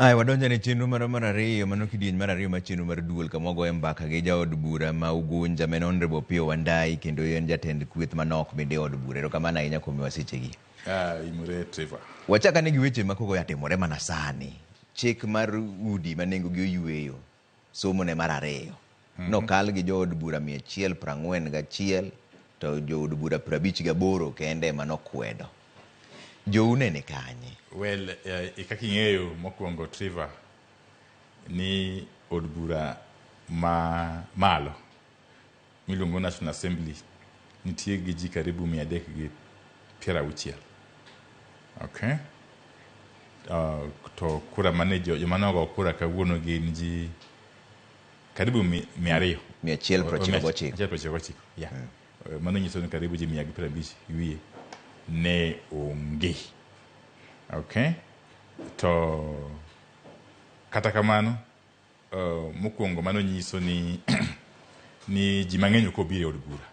Ai wadonjo ne chenro mar ariyo mano kidieny mar ariyo ma chenro mar duol kama wagoye mbaka gi jaod bura ma Ugunja men Honorable Opiyo Wandayi kendo en jatend kweth manok bende od bura. Erokamano ahinya kuom wasechegi. Imore Trevor. Wachakane gi weche makoko yatimore mana sani. Chik mar udi ma nengogi oyueyo somo ne mar ariyo. Nokal gi jood bura 141 to jood bura 58 kende manokwedo. Joune ni kanye? Well, kaka ing'eyo mokwongo Trevor ni od bura ma malo miluongo National Assembly nitie gi ji karibu 360. Okay? To kura mane joma nogo kura kawuono gin ji karibu 200. 199. Yeah. Mano nyiso ni karibu ji 150 wiye ne onge. Okay? To kata kamano mokwongo mano nyiso ni ni ji mang'eny ok obiro od bura.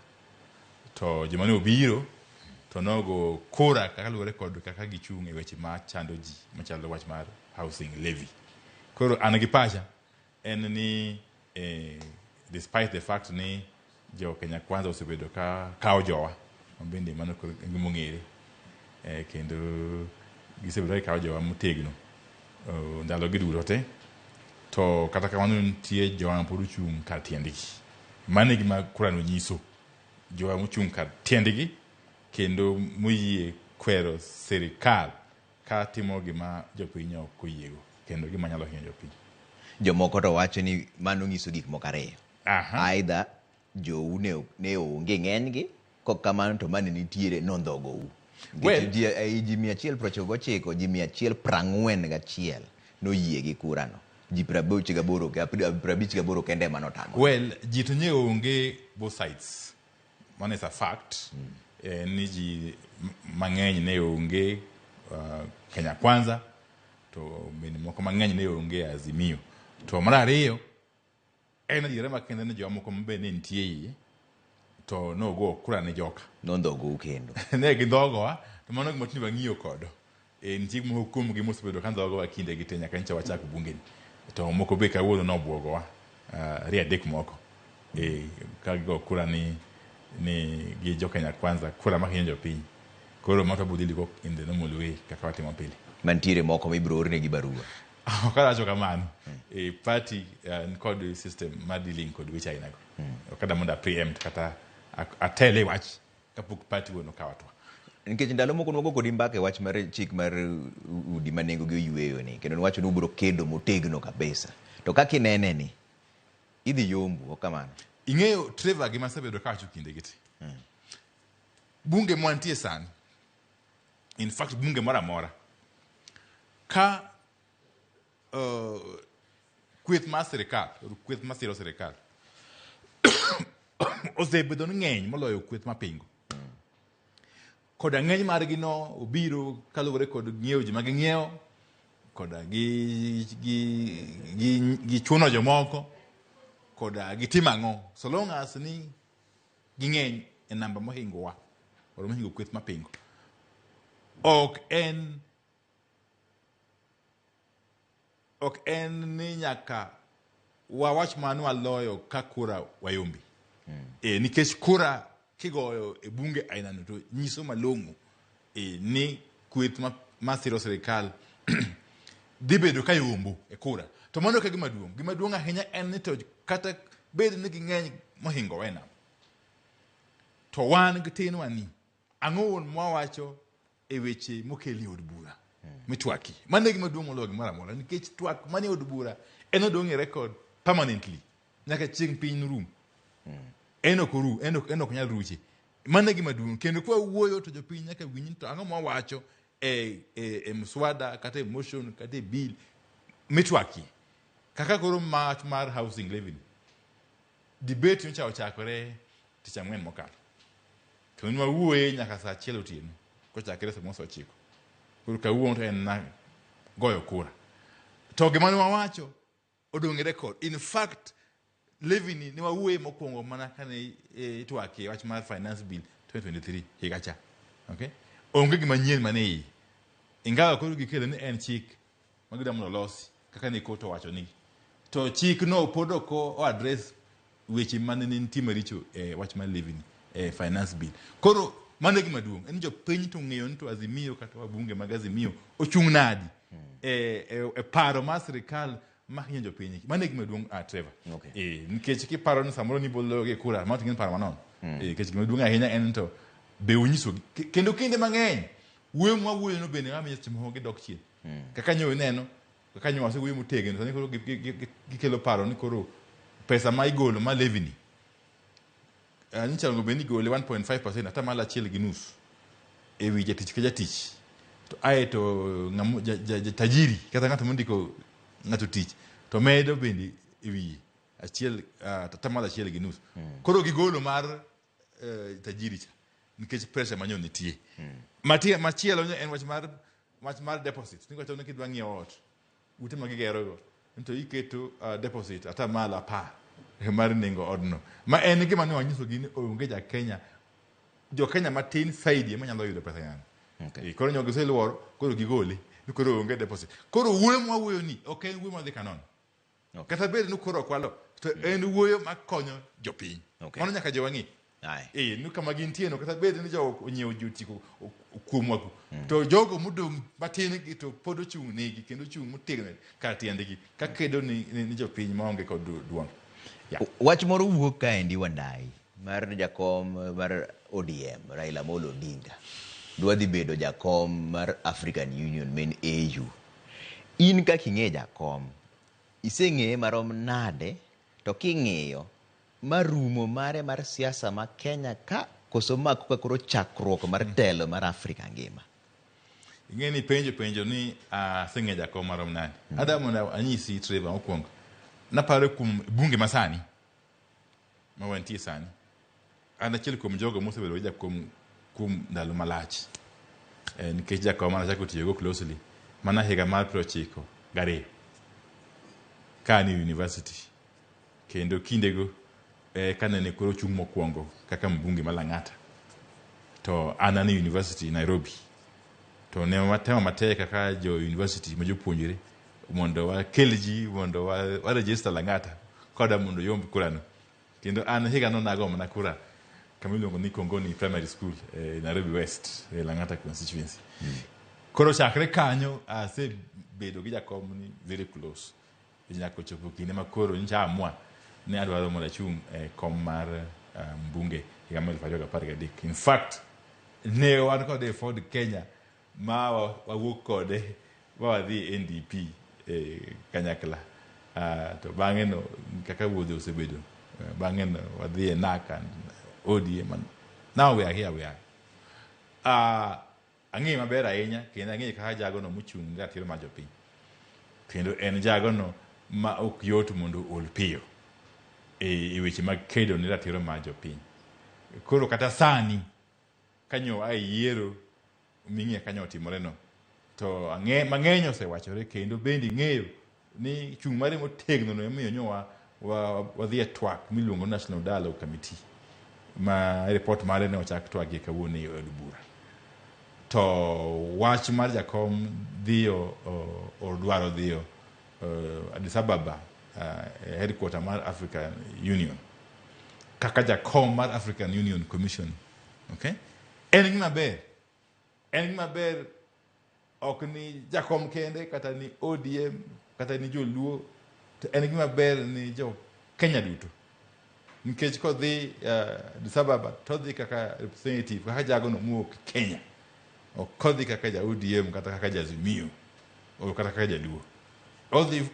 To ji mane obiro to nogo kura kaka luwore kod kaka gichung' e weche ma chando ji machalo wach mar housing levy. Koro an gi pacha en ni despite the fact ni jo Kenya Kwanza osebedo ka kawo jowa bende mano gimong'ere kendo gisebedo ka kawo jowa motegno ndalo giduto te to kata kamano nitie jowa pod ochung' kar tiendgi. Mano e gima kurano nyiso, jowa mochung' kar tiendgi kendo moyie kwero sirikal ka timo gima jopiny ok oyiego kendo gima nyalo hinyo jopiny. Jomoko to wacho ni mano nyiso gik moko ariyo. Aidha jou ne onge ng'enygi kok kamano to mane nitiere nondhogou. Well, ji 199 ji 141 noyie gi kurano. Ji 58 kende manotamo. Well, ji to nye onge both sides. One is a fact. Ni ji mang'eny ne onge Kenya Kwanza to bende moko mang'eny ne onge Azimio. To mar ariyo en adiera makende ni joma moko mabe ne nitie to nogo kura ne joka. Nondhogo kendo. Ne gindhogowa to mano gima tini wang'iyo kodo. Nitie gima hukumu gi mosebedo ka ndhogowa kinde gi te nyaka nyicha wachako bungeni. To moko be kawuono nobwogowa riadek moko. Ka gigo kura ni gi jo Kenya Kwanza kura mahinyo jopiny. Koro mato budili go in the normal way kaka watimo pile. Mantiere moko mibiro orne gi barua. Okadacho kamano. Party kod system ma dealing kod weche ainago. Okada monda preempt kata atele wach kapok party wono kawatwa. Nikech ndalo moko nwago kodi mbaka wach mar chik mar udi ma nengogi oyueyo ni kendo nwacho ni ubiro kedo motegno kabisa. To kaka inene ni idhi yombu okamano. Ing'eyo Trevor gima sebedo kawacho kinde giti. Bunge mwantie sani. In fact bunge mora mora. Ka kweth mar sirikal, kweth ma siro sirikal osebedo ng'eny moloyo kweth mapingo. Koda ng'eny margi no obiro kaluwore kod ng'iewo ji maging'iewo koda gi chuno jomoko koda gitimo ang'o so long as ni ging'eny e namba mohingowa or mohingo kweth mapingo. Ok en ni nyaka wawach mano waloyo ka kura wayombi. Nikech kura kigoyo e bunge ainano to nyiso malong'o ni kweth ma siro sirikal dhi bedo ka yombo e kura. To mano ka gima duong' ahinya en ni to kata bedo ni ging'eny mohingo wena. To wan gitinwa ni ang'o mwawacho e weche mokeli od bura mitwaki. Mano gima duong' moloyo gimoro amora nikech twak manie od bura en odong' e record permanently nyaka chieng' piny rum. En ok nyal ruche. Mano gima duong' kendo kwa wuoyo to jopiny nyaka winj to ang'o mwawacho e mswada kata motion kata bill mitwaki. Kaka koro march mar housing levy. Debate ncha ochakore tich ang'wen mokalo. To nwa wuoye nyaka saa 1 otieno. Kochakore saa 9:09. Koro kawuono to en na goyo kura. To gima ne wawacho odong' e record. In fact levy ni wawuoye mokwongo mana kane itwaki wach mar finance bill 2023 higa cha. Okay? Onge gima nyien mane ingawa koro gikelo ni en chik magida mondo losi kaka ne koto wacho ni to chik no podo ko address weche mane ni nitie maricho wach mar living finance bill. Koro mano gima duong' en jo piny to ng'eyo ni to Azimio kata wabunge mag Azimio ochung' nadi paro mar sirikal ma hinyo jo piny. Mano gima duong' Trevor. Nikech kiparo ni samoro ni bolo ge kura ma ting'en paro manon. Nikech gima duong' ahinya en to be unyiso kendo kinde mang'eny wuoyo mwa wuoyo no bende ng'ama timo gi dok chien. Kaka nyoyo neno kaka nyoyo ase wuoyo motegno sani koro gikelo paro ni koro pesa ma igolo ma levy ni chango beni gole 1.5% ata mala achiel gi nus ewi jatich ka jatich to ae to ng'amo tajiri kata ng'ato mondiko ng'ato tich to medo bende ewi achiel ata mala achiel gi nus koro gigolo mar tajiri cha nikech pesa manyo nitie machielo en wach mar deposit ningo to kidwa ng'iewo ot ute magigero go to iketo deposit ata mala pa mar nengo odno ma en gima ne wanyiso gini onge ja Kenya jo Kenya matin saidi ma nyalo yudo pesa yani koro nyogo seluoro koro gigole koro onge deposit koro wuoyo mwa wuoyo ni ok en wuoyo ma dhi kanon kata bed ni koro kwalo to en wuoyo makonyo jopiny mano nyaka jo wang'i nu kama gintie no kata bed ni jo onyiewo jutiko kuomwaku to jogo modong matin gi to pod ochung' negi kendo chung' motegno kar tiendegi ka kedo ni jopiny maonge kod duong'. Wach moro wuok kaendi Wandayi mar jakom mar ODM Raila Amolo Odinga dwa dhi bedo jakom mar African Union men AU. In kaka ing'e jakom iseng'eye marom nade to king'iyo marumo mare mar siasa ma Kenya ka koso mako ka koro chakruok mar telo mar Afrika ngima. Ing'e ni penjo ni aseng'e jakom marom nade. Adamu na anyisi Trevor mokwongo naparo kum bunge masani ma wantie sani an achiel kuom jogo mosebedo jakom kum ndalo malach nikech jakom anachako tiyogo closely mana higa mar 92 ka ni university kendo kindego kanene koro chung' mokwongo kaka mbunge malang'ata to an ani university Nairobi to ne watemo matek kaka jo university ma jopuonjre mondo wakel ji mondo wa register Lang'ata koda mondo yomb kurano kendo an higa no nago mana kura kamiluongo ni Kongoni Primary School Nairobi West Lang'ata constituency koro chakre kanyo ase bedo gi jakom ni very close nyako chopo kinde makoro ncha amua ne adwaro mondo achung' kom mar mbunge higa mar 2013. In fact ne wan kode Ford Kenya ma wawuok kode wadhi NDP kanyakla to bang'e no kaka wuodhe osebedo bang'e no wadhi Naka ODM now we are here ang'e maber ahinya kendo ang'e kaka jago no mochung' ratiro mar jopiny kendo en jago no ma ok yot mondo ol piyo e weche mag kedo ni ratiro mar jopiny koro kata sani kanyo yiero ming'e kanyo otimore no to mang'eny osewachore kendo bende ng'eyo ni chung' mare motegno no emiyo nyowa wadhi Twak miluongo National Dialogue Committee ma report mare ne ochak twagi kawuono e od bura to wach mar jakom dhiyo odwaro dhiyo Addis Ababa headquarter mar African Union kaka jakom mar African Union Commission en gima ber ok ni jakom kende kata ni ODM kata ni joluo to en gima ber ni jo Kenya duto nikech kodhi Addis Ababa to dhi kaka representative kaka jago no muok Kenya o kodhi kaka ja ODM kata kaka ja Azimio o kata kaka ja luo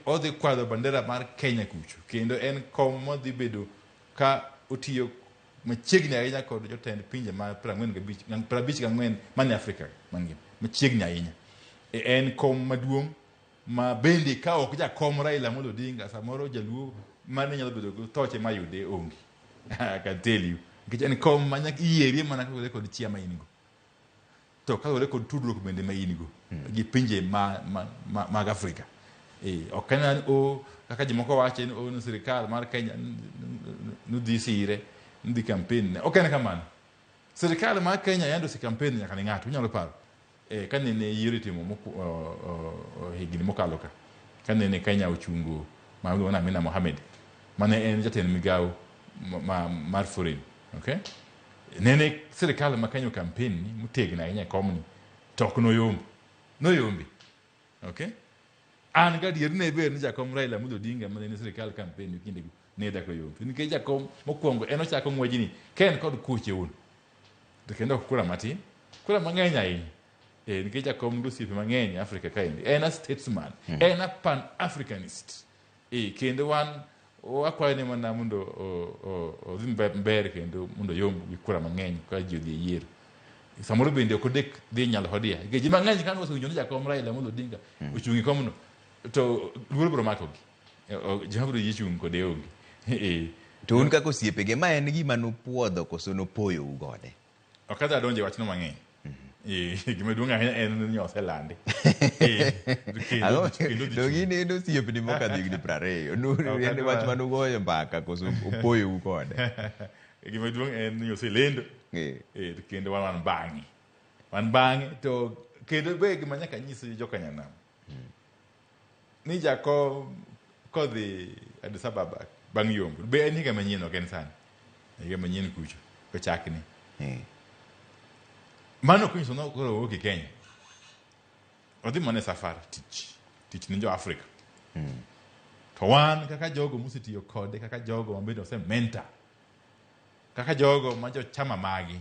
odhi kwadho bandera mar Kenya kucho kendo en kom modhi bedo ka otiyo machiegni ahinya kod jotend pinje ma 54 mani Afrika mangima machiegni ahinya en kom maduong' ma bende ka ok jakom Raila Amolo Odinga samoro jaluo mane nyalo bedo go toche mayude onge I can tell you nikech en kom ma nyaka yieri mana kod chia ma in go to ka kod tudruok bende ma in go gi pinje mag Afrika ok en kaka jimoko wache ni sirikal mar Kenya nudhi sire ndi campaign ok en kamano sirikal mar Kenya yando si campaign nyaka ni ng'ato unyalo paro kanene yiero timo higni mokalo ka kanene Kenya ochungo mago na Amina Mohamed mane en jatend migawo mar foreign okay nene sirikal ma Kenya campaign ni mutegna ahinya komni tok no yombi okay an ga dier ne ber ni jakom Raila Amolo Odinga mane ni sirikal campaign kinde ne da ko yombi nikech jakom mokwongo en ochako ngwejini ken kod kuche un to kendo kura matin kura mang'eny ahinya nikech jakom ndosiepe mang'eny Afrika kaendi en a statesman en a pan Africanist kendo wan wakwayo ne mana mondo odhi mber kendo mondo yom gi kura mang'eny ka ji odhi yiero samoro bende ok odek dhi nyalo hodia nikech ji mang'eny kan osewinjo ni jakom Raila Amolo Odinga ochungi komno to luoro biro makogi joma biro yie chung kode onge to un kaka osiepege ma en gima nopuodho koso nopoyo ugode ok adhi adonje wachno mang'eny gima duong' ahinya en ni oselande to gin en osiepni mokadho higni 20 en wach manugoyo mbaka koso opoyo ugode gima duong' en ni oselendo to kendo wan bang'e to kendo be gima nyaka nyis jokanyanam ni jakom kodhi Addis Ababa bang' yombo be en higa manyien ok en sani higa manyien kucho kochakni mano kunyiso no koro wuok Kenya odhi mane safar tich ni jo Afrika to wan kaka jogo musetiyo kode kaka jogo mabedo ose mentor kaka jogo ma jo chama magi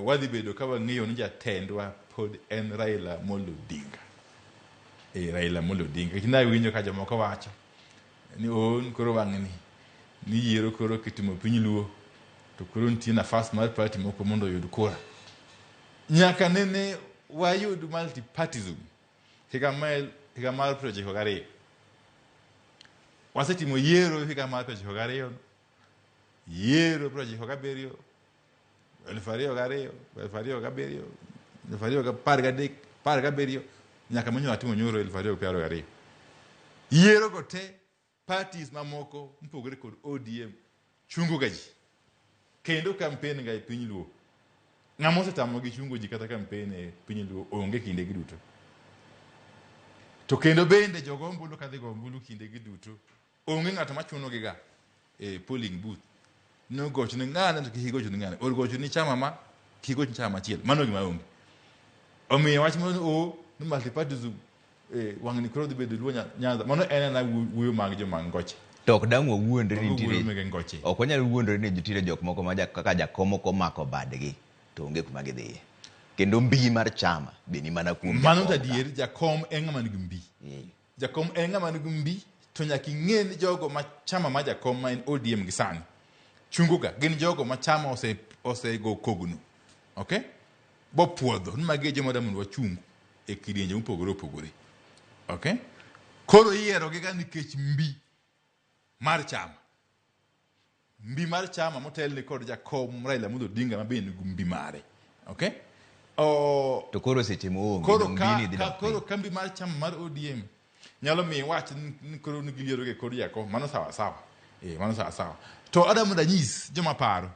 wadhi bedo ka wang'eyo ni jatendwa pod en Raila Amolo Odinga Raila Amolo Odinga kina winjo ka jomoko wacho ni on koro wang'ni ni yiero koro kitimo piny luo to koro nitie nafas mar party moko mondo oyud kura nyaka nene wayud multipartism higa mar 2022 wasetimo yiero higa mar 2022 yiero 2027 2017 nyaka manyo atimo nyoro 2022 yiero go te parties mamoko mpogore kod ODM chungo gaji kendo campaign ga piny luo ng'amo setamo gi chungo ji kata campaign e piny luo onge kinde gi duto to kendo bende jogo mbulu kadhi go mbulu kinde gi duto onge ng'ato machuno gi ga polling booth no goch ni ng'ane to kigo chuni ng'ane or goch ni chama ma kigo chama chiel mano gima onge omiyo wach mono ni multipartism wang'ni koro dhi bedo luo nyanza mano en na wuoyo mag joma ngoche to ok dang' wawuondre ni nitiere ok wanyal wuondre ni nitiere jok moko ma kaka jakom ok omako badgi to onge kuma gidhiye kendo mbi mar chama be ni mana kuom mano tadier jakom en ng'ama nigi mbi jakom en ng'ama nigi mbi to nyaka ing'e ni jogo ma chama ma jakom ma en ODM gi sani chunguga gin jogo ma chama osego kogno okay bo puodho ni magi joma da mondo wachung e kidienje mopogore okay koro yiero gi ga nikech mbi mar chama motel ni kod jakom Raila Amolo Odinga ma bende gumbi mare okay to koro seche moonge koro kambi mar chama mar ODM nyalo mi wach ni koro ni giliero ge kod jakom mano sawa mano sawa to Adam danyis joma paro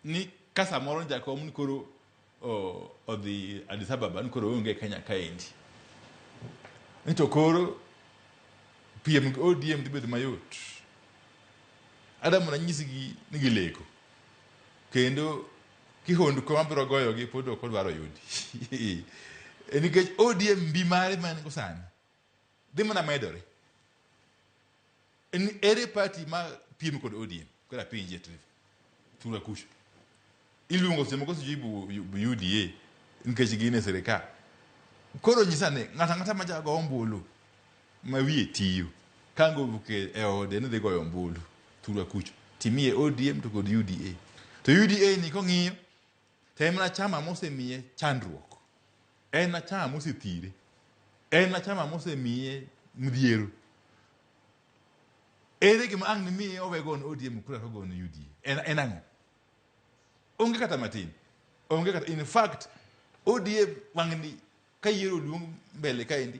ni kasa moro jakom ni koro odhi Addis Ababa ni koro onge Kenya kaendi ni to koro PM ODM dibedo mayot Adam danyis gi ni gileko kendo kihondu ko mabiro goyo gi pod ok dwaro yudi nikech ODM mbi mare man go sani dhi mana medore ere party ma piem kod ODM kora pinje tura kusho iluongo semo ko sijibu UDA nikech gine serikal koro nyisane ng'ata ma jago ombulu ma wiye tiyo kango buke ode ne goyo ombulu tura kucho timie ODM to kod UDA to UDA ni ko ng'iyo temna chama mosemiye chandruok en na chama mosethire en na chama mosemiye mudhiero ere gima ang' ni miye owego no ODM kura to go no UDA en ang'o onge kata matin onge kata in fact ODM wang'ni kayiero luong mbele kaendi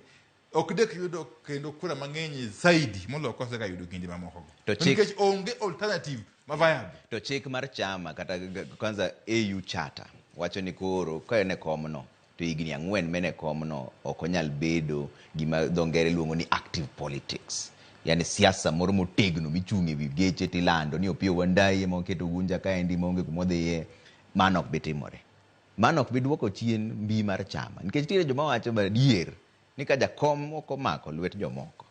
ok dek yudo kendo kura mang'eny zaidi moloko se ka yudo kinde mamoko nikech onge alternative ma viable to chik mar chama kata kwanza AU charter wacho ni koro ka ene komno to higni 4 mene kom no okonyal bedo gima dongere luongo ni active politics. Yani siasa moro motegno michunge wi geche tilando ni Opiyo Wandayi ema oketo gunja kaendi maonge kumodhiye. Mano ok bitimore. Mano ok biduoko chien mbi mar chama. Nikech tire joma wacho madier ni ka jakom ok omako lwet jomoko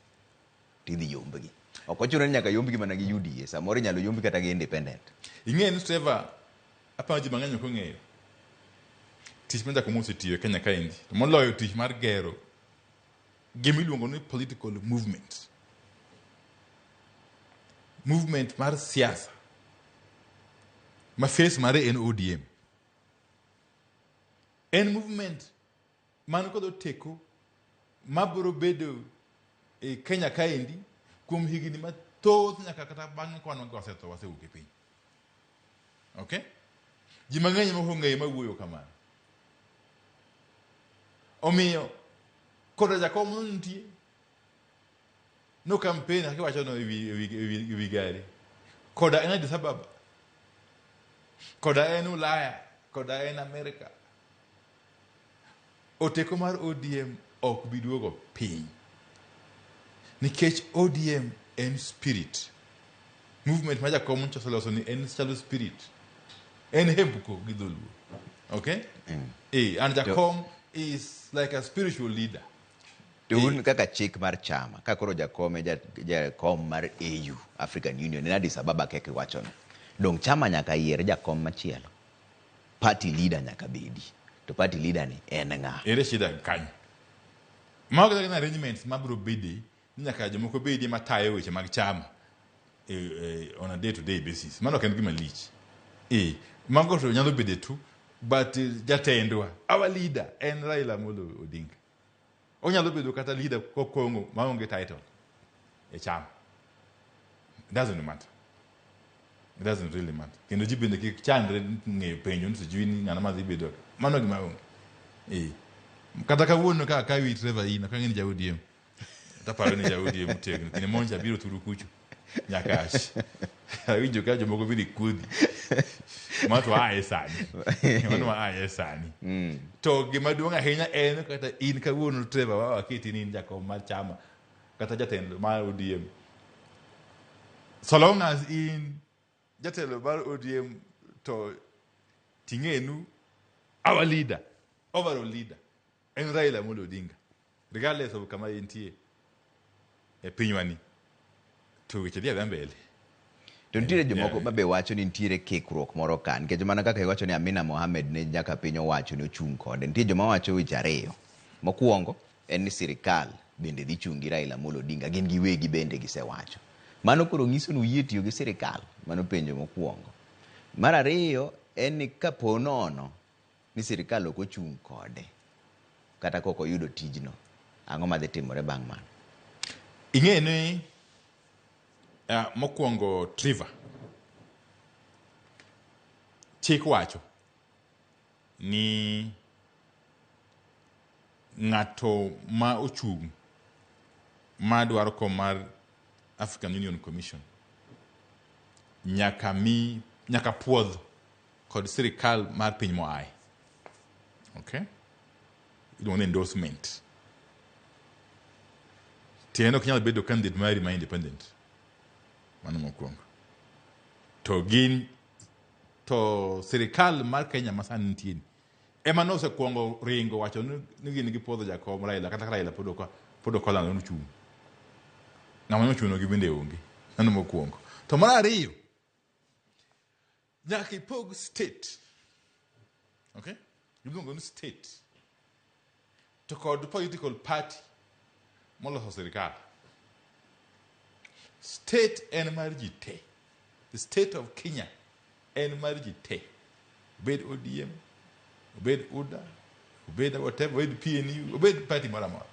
tidhi yombgi. Ok ochuno ni nyaka yombgi mana gi UDA, samoro nyalo yombgi kata gi independent. Ing'e ni Trevor, apa ji mang'eny ok ong'eyo tich ma jakom osetiyo Kenya kaendi, to moloyo tich mar gero gimiluongo ni political movement mar siasa ma face mare en ODM. En movement man kod oteko mabiro bedo e Kenya kaendi kuom higni mathoth nyaka kata bang' kwano gosetho wasewuok e piny. Okay? Ji mang'eny moko ng'eyo mawuoyo kamano. Omiyo koda jakom nitie no campaign akiwacho no ewi gari. Koda en Addis Ababa. Koda en Ulaya. Koda en Amerika. Oteko mar ODM ok biduogo piny. Nikech ODM en spirit. Movement ma jakom choseloso ni en chalo spirit. En hembuko gi dholuo. Okay? And jakom is like a spiritual leader. Un kaka chik mar chama, kakoro jakom jakom mar AU, African Union, en Addis Ababa keke wachono. Dong chama nyaka yier jakom machielo. Party leader nyaka bedi. To party leader ni en ng'a. Ere shida kanyo. Mago gin arrangements mabro bedi nyaka jomoko bedi matayo weche mag chama on a day-to-day basis. Mano ok en gima lich. Mago to nyalo bede tu, but jatendwa, our leader en Raila Amolo Odinga. Onyalo bedo kata leader kokongo maonge title e chama. It doesn't matter. It doesn't really matter. Kendo jibende ki chandre ng'eyo penjo ni sijui ni ng'ana madhi bedo. Mano gima onge. Kata kawuono ka wi Trevor ina ka ng'eni ja ODM. Taparo ni ja ODM mutegno. Kine monja biro turu kucho. Nyakash. Awinjo ka jomoko biri kudi. Mato ae sani. Mano ae sani. To gima duong' ahinya en kata in kawuono Trevor waketi ni jakom mar chama kata jatelo mar ODM. So long as in jatelo mar ODM to tingenu our leader, overall leader, en Raila Amolo Odinga, regardless of kama intie e pinywani to weche dia mbele. To nitiere jomoko mabe wacho ni nitiere kikruok moro kan, nikech mana kaka iwacho ni Amina Mohamed ne nyaka piny owacho ni ochung' kode. Nitie joma wacho weche ariyo. Mokwongo en ni sirikal bende dhi chungi Raila Amolo Odinga, gin giwegi bende gisewacho. Mano koro nyiso ni uyie tiyo gi sirikal. Mano penjo mokwongo. Mar ariyo en ni kapo nono ni sirikal ok ochung' kode kata koko yudo tijno, ang'o madhi timore bang' mano? Ing'e ni mokwongo Trevor chik wacho ni ng'ato ma ochung' ma dwaro kom mar African Union Commission nyaka puodh kod sirikal mar piny moaye. Okay? Iluongo ni endorsement. Tieno ok nyalo bedo candidate mari ma independent. Mano mokwongo. To sirikal mar Kenya masani nitie. Ema no osekwongo ringo wacho ni gin gi puodho jakom Raila kata Raila pod okolano ochung'. Ng'ama nochuno gi bende onge. Mano mokwongo. To mar ariyo nyaka ipog state. Okay? Iluongo ni state. To kod political party moloso sirikal. State en mar ji te. The state of Kenya en mar ji te. Obed ODM, obed UDA, obed whatever, obed PNU, obed party mora mora.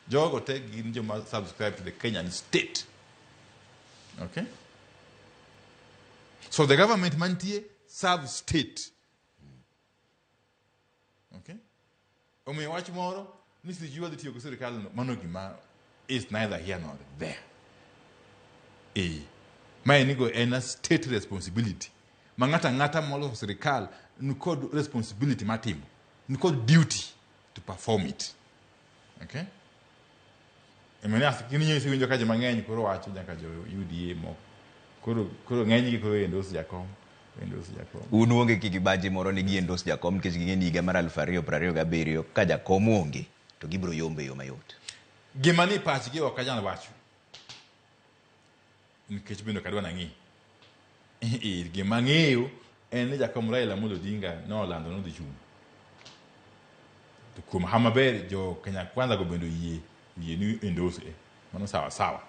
Jogo te gin joma subscribe to the Kenyan state. Okay? So the government mantie serve state. Okay? Omiyo wach moro ni sijua dhitiyo ko sirikal no mano gima is neither here nor there. Mae nigo en a state responsibility. Ng'ata moloso sirikal nikod responsibility matimo. Nikod duty to perform it. Okay? Emene asikini nyisi winjo kaje mang'eny koro wacho nyaka jo UDA mo. Koro ng'eny gi koro endorse Jakom. Unuonge kikibaji moro ni gi endorse Jakom nikech ging'eni higa mar 2027 ka Jakom onge to gibiro yombe yo mayot. Gima ni pachgi ok anyal wacho. Nikech bendo kadwa nang'i. Gima ng'eyo en ni Jakom Raila Amolo Odinga no lando no dhi chung. To kuom hamaber jo Kenya Kwanza go bendo yie ni endorse mano sawa.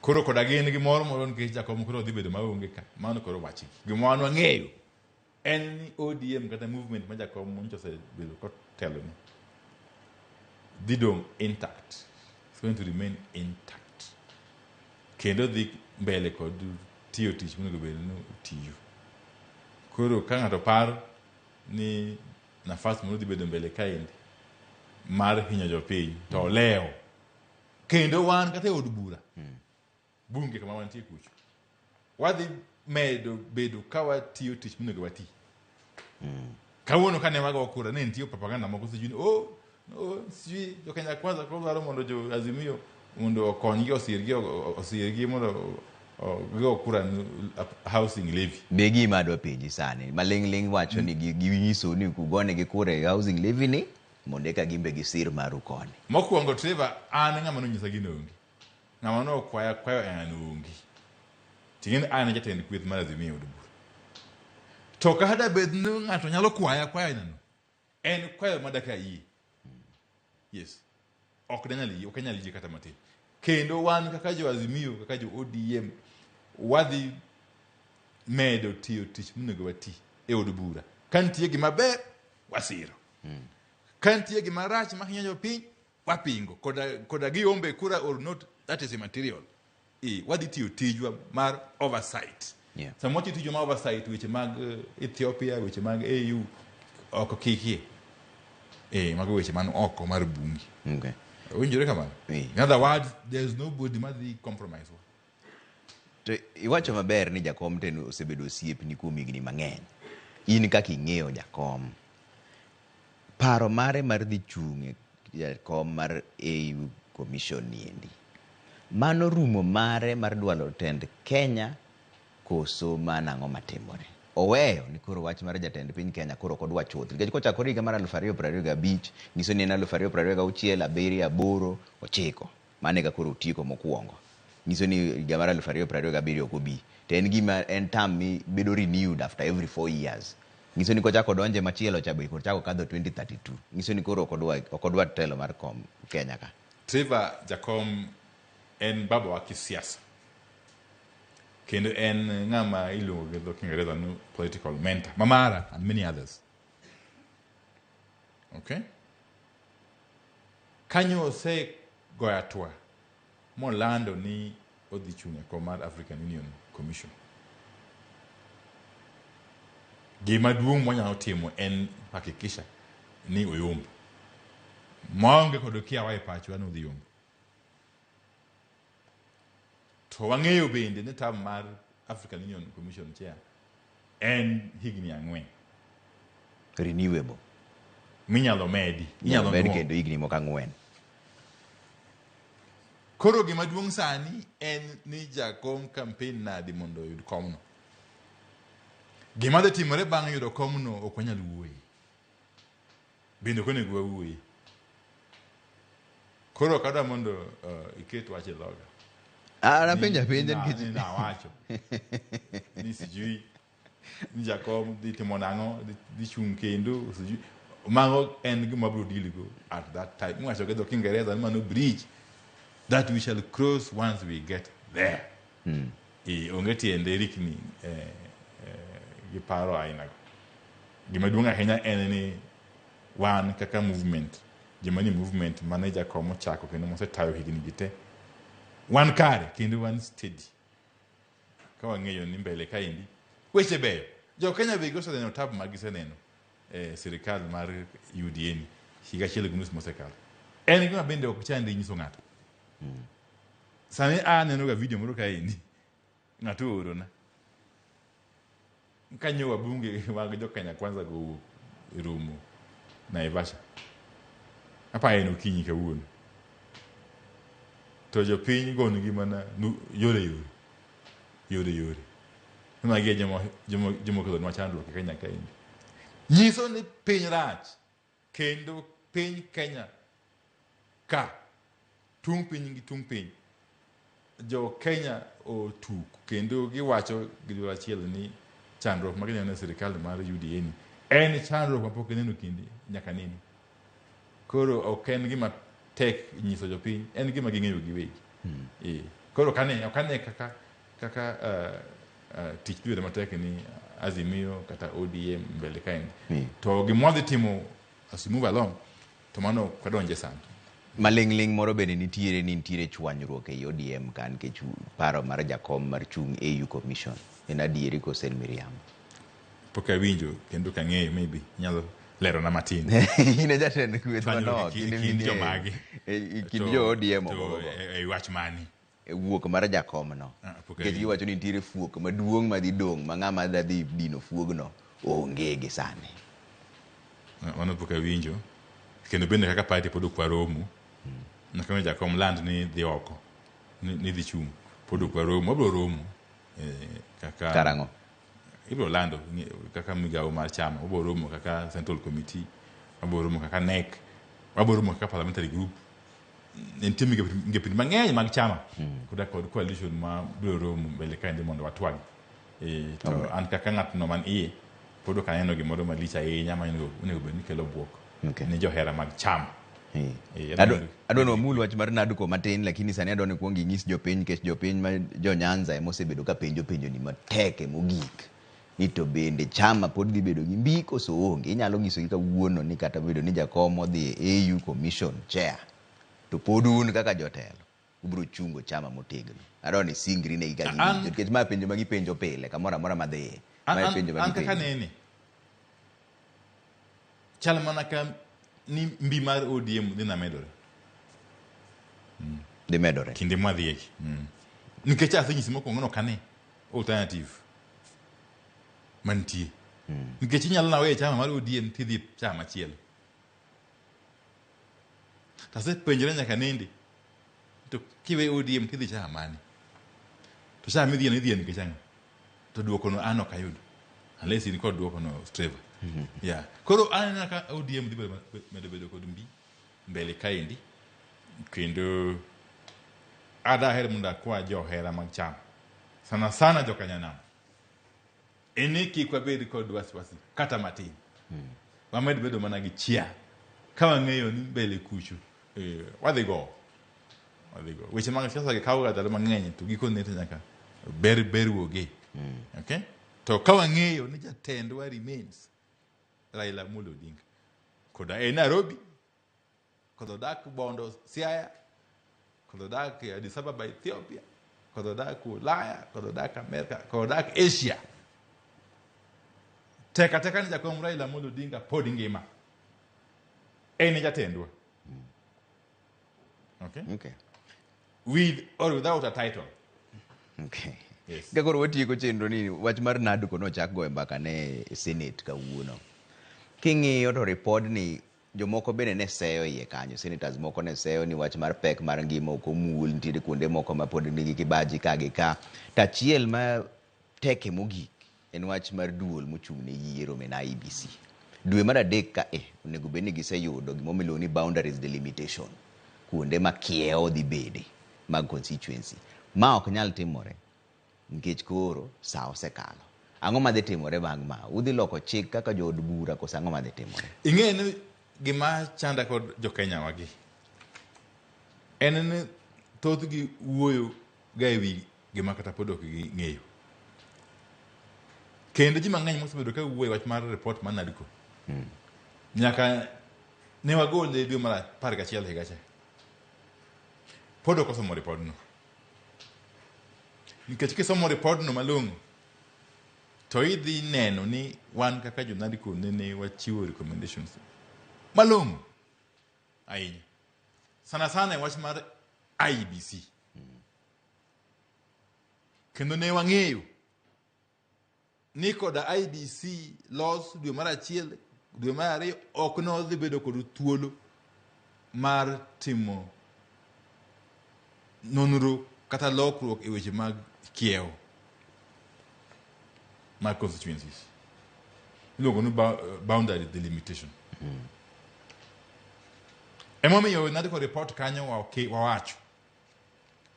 Koro koda gin gi moro nikech Jakom koro dhi bedo maonge ka mano koro wachi. Gima wan ng'eyo en ni ODM kata movement ma Jakom moncho se bedo kotelo ni didong intact. It's going to remain intact. Kendo dhi mbele kod tiyo tich monego bed no tiyo. Koro ka ng'ato par ni nafas mondo dhi bedo mbele kaendi mar hinyo jopiny to leo kendo wan kata od bura bunge kama wantie kucho wadhi medo bedo ka watiyo tich monego wati kawuono kane wago kura ne ntiyo propaganda moko sijui sijui jo Kenya Kwanza ko dwaro mondo jo Azimio mondo okonygi osirgi mondo go kura housing levy begi madwa penji sani maling wacho ni giwiso ni kugone gi kura housing levy ni monde ka gimbe gi sir maru koni mokwongo Trevor an ng'ama no nyisa gino ongi ng'ama no kwayo en ongi tingin an jatend kweth mar Azimio od bura to ka hada bed no ng'ato nyalo kwayo nano en kwayo madaka yie yes ok nyal yie kata matin kendo wan kaka jo Azimio kaka jo ODM wadhi medo tiyo tich monego wati e od bura kantie gima ber wasiro kantie gima rach mahinyo jopiny wapingo koda giombe kura or not, that is immaterial. Wadhi tiyo tijwa mar oversight. Samochi tijwa mar oversight weche mag Ethiopia, weche mag AU oko kikie. Mago weche man oko mar bungi. Okay. Winjore kamano. In other words, there's nobody madhi compromise. To iwacho maber ni Jakom tenu osebedo osiep ni kuom higni mang'eny. In kaka ing'eyo Jakom. Paro mare mar dhi chung'e Jakom mar AU commission niendi. Mano rumo mare mar dwalo tend Kenya koso manang'o matimore. Oweyo ni koro wach mar jatend piny Kenya koro kodwa chuth. Nikech kochakore higa mar 2025 nyiso ni en 2026 7 8 9 mane ga koro tieko mokwongo. Nyiso ni higa mar 2027 ok obi. To en gima en term mi bedo renewed after every 4 years. Nyiso ni kochako donje machielo chabe kochako kadho 2032. Nyiso ni koro okodwa telo mar kom Kenya ka. Trevor Jakom en baba wa kisiasa. Kendo en ng'ama iluongo gi dho Kiingereza no political mentor. Mamara and many others. Okay? Kanyo ose goya Twak molando ni odhi chung'e kom mar African Union Commission. Gima duong' mwanyalo timo en hakikisha ni oyombo. Maonge kod kiawa e pacho ano dhi yombo. To wang'eyo bende ni term mar African Union Commission chair en higni 4. Renewable. Minyalo medi. Inyalo medi kendo higni moko 4. Koro gima duong' sani en ni Jakom campaign nadi mondo oyud komno. Gima dhi timore bang' yudo komno ok wanyal wuoyi. Bende ok onego wawuoyi. Koro kadwa mondo iket wach e dhoga. Napenja nikech na wacho. Ni sijui ni Jakom dhi timo nang'o dhi chung' kendo sijui mago en gima biro diligo at that time. Mwacho gi dho Kiingereza ni mano bridge that we shall cross once we get there. Onge tiende rikni gi paro aina. Gima duong' ahinya en ni wan kaka movement Jimani movement manager komo chako kendo mosetayo higni gite wan kare kendo wan steady ka wang'eyo ni mbele kaendi weche beyo jo Kenya be goso neno tab magiseneno sirikal mar UDA ni higa chiel gunus mosekalo en gima bende ok chande nyiso ng'ato sani aneno ga video moro kaendi ng'ato orona kanyo wabunge mag jo Kenya Kwanza go rumo Naivasha. Apa en okinyi kawuono. To jopiny goni gimana yore. Magi jomo kelo nwa chandruok e Kenya kaendi. Nyiso ni piny rach kendo piny Kenya ka tung piny jo Kenya otuk kendo giwacho gi achiel ni chandruok ma gineno e sirikal mar UDA ni en chandruok mapok gineno kinde nyaka nini. Koro ok en gima tek nyiso jopiny, en gima ging'eyo giwegi. Koro okane kaka tich dwere matek ni Azimio kata ODM mbele kaendi. To gimwadhi timo as we move along, to mano kwadonje sana. Maling'ling moro bende nitiere chwanyruok e ODM kan ke paro mar jakom mar chung AU Commission. En adieri kosen miriambo. Pok awinjo kendo kang'eyo maybe nyalo lero na matin. Ine jatend kweth manok. Kind jomagi. Kind jo ODM ogogo. E wach mani. E wuok mar jakom no. Kech giwacho ni nitiere fuok maduong' madhi dong' ma ng'ama dhi dino fuogno onge gi sani. Mano pok awinjo. Kendo bende kaka party pod okwa romo. Nakama jakom land ni dhi oko. Ni dhi chung. Pod okwa romo. Wabro romo. Kaka Karango. Ibro lando kaka migawo mar chama. Wabro romo kaka Central Committee. Wabro romo kaka NEC. Wabro romo kaka Parliamentary Group. Nentimi ngepini mang'eny mag chama. Kuda kod coalition ma bro romo mbele kaendi mondo watwag. To an kaka ng'atno man iye pod ok aneno gimoro malich ahinya ma onego bed ni kelo buok ni johera mag chama. Adwano mul wach mar Naduko matin, lakini sani adwano kuongi ing'is jopiny, kech jopiny ma jo Nyanza emosebedo ka penjo ni matek mogik ni to bende chama pod dhi bedo gi mbi koso onge. Inyalo ng'isogi kawuono ni kata bedo ni jakom odhi AU Commission chair to pod un kaka jotelo ubro chungo chama motegno. Adwano singri ne gika kech ma penjo ma gipenjo pile kamoro amora madhi. An kaka nene chal mana ka ni mbi mar ODM dhi na medore. Dhi medore. Kinde mwadhieki. Nikech asenyisi mokwongo no kane alternative mantie. Nikech inyalo nawe chama mar ODM tidhi chama machielo. Tase penjore nyaka nindi. To kiwe ODM tidhi chama mani. To chama midhiye nikech ang'o. To duoko no an ok ayudo. Unless in kod duoko no Streva. Yeah. Koro anena ka ODM dhi medo bedo kod mbi mbele kaendi. Kendo adaher munda kwa johera mag chama. Sana joka nyanam. Eni kik wabed kod wasiwasi kata matin. Wamed bedo mana gi chia. Ka wang'eyo ni mbele kucho wadhi go. Weche mag siasa gi kawo ndalo mang'eny to gikone to nyaka ber woge. Okay? To ka wang'eyo ni jatendwa remains Raila Amolo Odinga. Koda e Nairobi, koda dak Bondo Siaya, koda dak Addis Ababa Ethiopia, koda dak Ulaya, koda dak Amerika, koda dak Asia. Teka ni jakom Raila Amolo Odinga pod ngima. Ene jatendwa. Okay? With or without a title. Okay. Yes. Gakoro watieko chenro ni wach mar Naduko no chak go mbaka ne Senate kawuono. King'iyo to report ni jomoko bende ne seyo iye kanyo, senators moko ne seyo ni wach mar pek mar ngima ok omul, nitiere kuonde moko ma pod nigi kibaji ka. Tachiel ma teke mogik en wach mar duol mochung' ne yiero mena IBC. Dwe mar adek ka onego bed ni giseyudo gimomiluongo ni boundaries delimitation. Kuonde ma kiewo dhi bede mag constituency. Ma ok nyal timore nikech koro sa osekalo. Ang'o madhi timore bang' ma? Udhi loko chik kaka jood bura koso ang'o madhi timore? Ing'e ni gima chanda kod jo Kenya wagi. En ni thoth gi wuoyo ga ewi gima kata pod ok ging'eyo. Kendo ji mang'eny mosebedo ka wuoyo wach mar report mar Naduko. Nyaka ne wagole dwe mar 11 higa cha. Pod ok osomo report no. Nikech kisomo report no malong'o to idhi neno ni wan kaka jo Naduko ne wachiwo recommendations malong'o ahinya. Sana wach mar IBC. Kendo ne wang'eyo ni koda IBC los dwe mar 1 dwe mar ariyo ok nodhi bedo kod thuolo mar timo nonro kata lokruok e weche mag kiewo mag constituencies. Iluongo ni boundary delimitation. Emomiyo nadiko report kanyo wawacho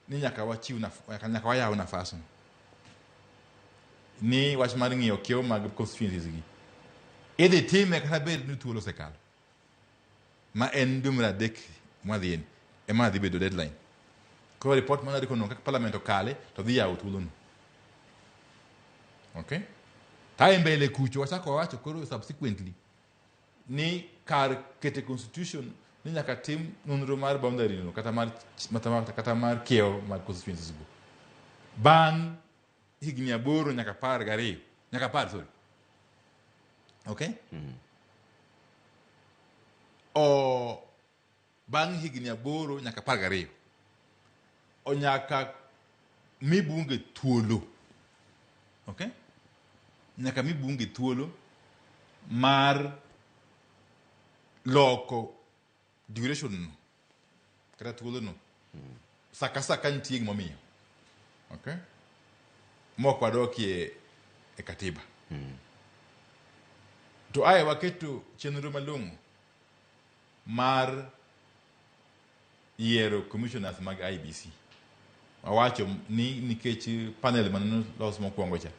ni nyaka wayaw nafas ni wach mar ng'iyo kiewo mag constituencies gi idhi time kata bed ni thuolo osekalo ma en dwe mar adek mwadhien ema dhi bedo deadline. Koro report mana ndiko no kaka parliament okale to dhi yawo thuolono. Okay? Kae mbele kucho wachako wawacho koro subsequently ni kar kete constitution ni nyaka tim nonro mar boundary no kata mar kiewo mag constituencies go. Bang' higni 8 nyaka 12 nyaka 10 sorry. Okay? O bang' higni 8 nyaka 12 o nyaka mi bunge thuolo. Okay? Nyaka mi bunge thuolo mar loko duration no kata thuolo no saka nitie gimomiyo. Okay? Mok wadokie e katiba. To aye waketo chenro malong'o mar yiero commissioners mag IBC. Wawacho ni nikech panel man los mokwongo cha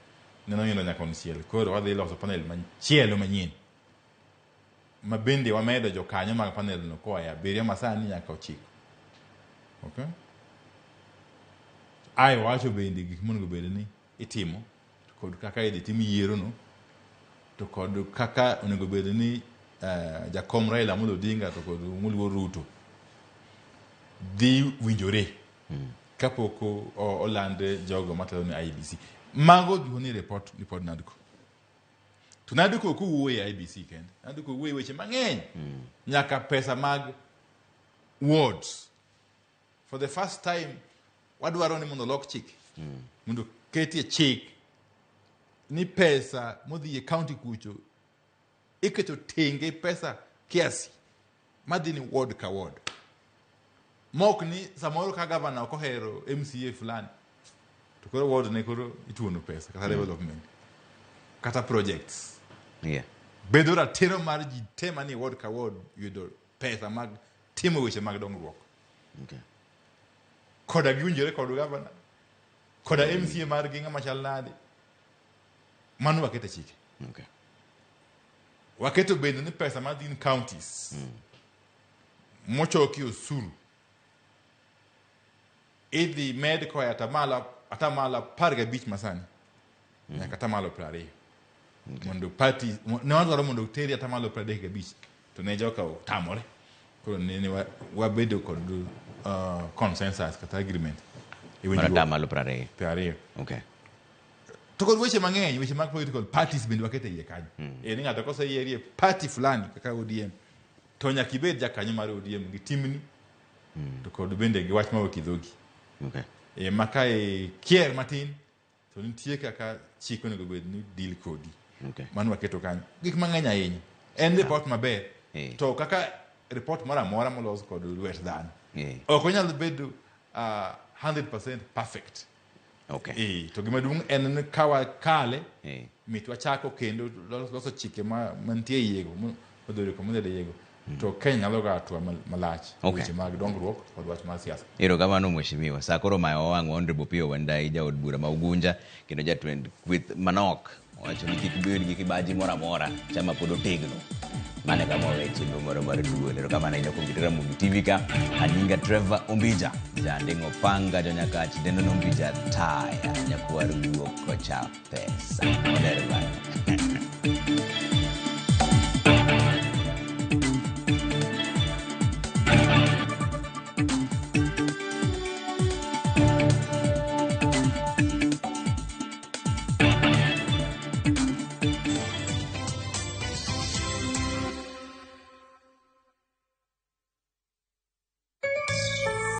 neno yino nyaka onchiel. Koro wadhi loso panel machielo manyien. Ma bende wamedo jokanyo mag panel no koa ya 7 masani nyaka 9. Okay? Aye wacho bende gik monego bed ni itimo kod kaka idhi tim yiero no to kod kaka onego bed ni jakom Raila Amolo Odinga to kod Muluor Ruto dhi winjore kapok olande jogo matelo ni IBC. Mago gihoni report nadiko. To nadiko kuwuoye IBC kende. Nadiko wuoye weche mang'eny. Nyaka pesa mag wards. For the first time wadwaro ni mondo lok chik. Mondo ketie chik ni pesa modhi e county kucho iketo tenge pesa kiasi madhi ni ward ka ward. Mok ni samoro ka governor okohero MCA fulani to koro ward ne koro ituono pesa kata development kata projects. Yeah. Bedo ratiro mar ji tema ni ward ka ward yudo pesa mag timo weche mag dongruok. Okay. Koda giunjore kod governor koda MCA mar ginga machal nade manu wakete chike. Okay. Waketo bende ni pesa madhi in counties mochoki osuru idhi med ko atamala 15 masani nyaka atamalo 20. Mondo party ne wadwaro mondo teri atamalo 35 to ne joka tamore. Koro ne wabedo kod consensus kata agreement atamalo 20. Okay. To kod weche mang'eny weche mag political parties bende wakete iye kanyo. Ni ng'ato koseyieri party fulani kaka ODM to nyaka ibed jakanyo mar ODM gi timni to kod bende gi wach mawuok idhogi. Okay. Makae kier matin to nitie kaka chik onego bed ni deal kodi. Okay. Manu waketo kanyo gik mang'eny ahinya. En report maber. To kaka report moro amora molos kod lwet dhano. Ok onyalo bedo 100% perfect. Okay. To gima duong' en ni kawa kale mitwa chako kendo loso chike mantie yego modore komodede yego to Kenya nyalo ga atwa malach weche mag dongruok kod wach mar siasa. Erokamano mheshimiwa. Sa koro mayo wang' Honorable Opiyo Wandayi jaod bura ma Ugunja kendo jatend kweth manok wacho ni kik bed gi kibaji moro amora chama pod otegno. Mane kama weche moro mar duol. Erokamano ina kuom Ramogi TV ka aninga Trevor Ombija jandingo panga jonyakachi dendo Ombija taya nyakwar guok kocha pesa. Oler bye.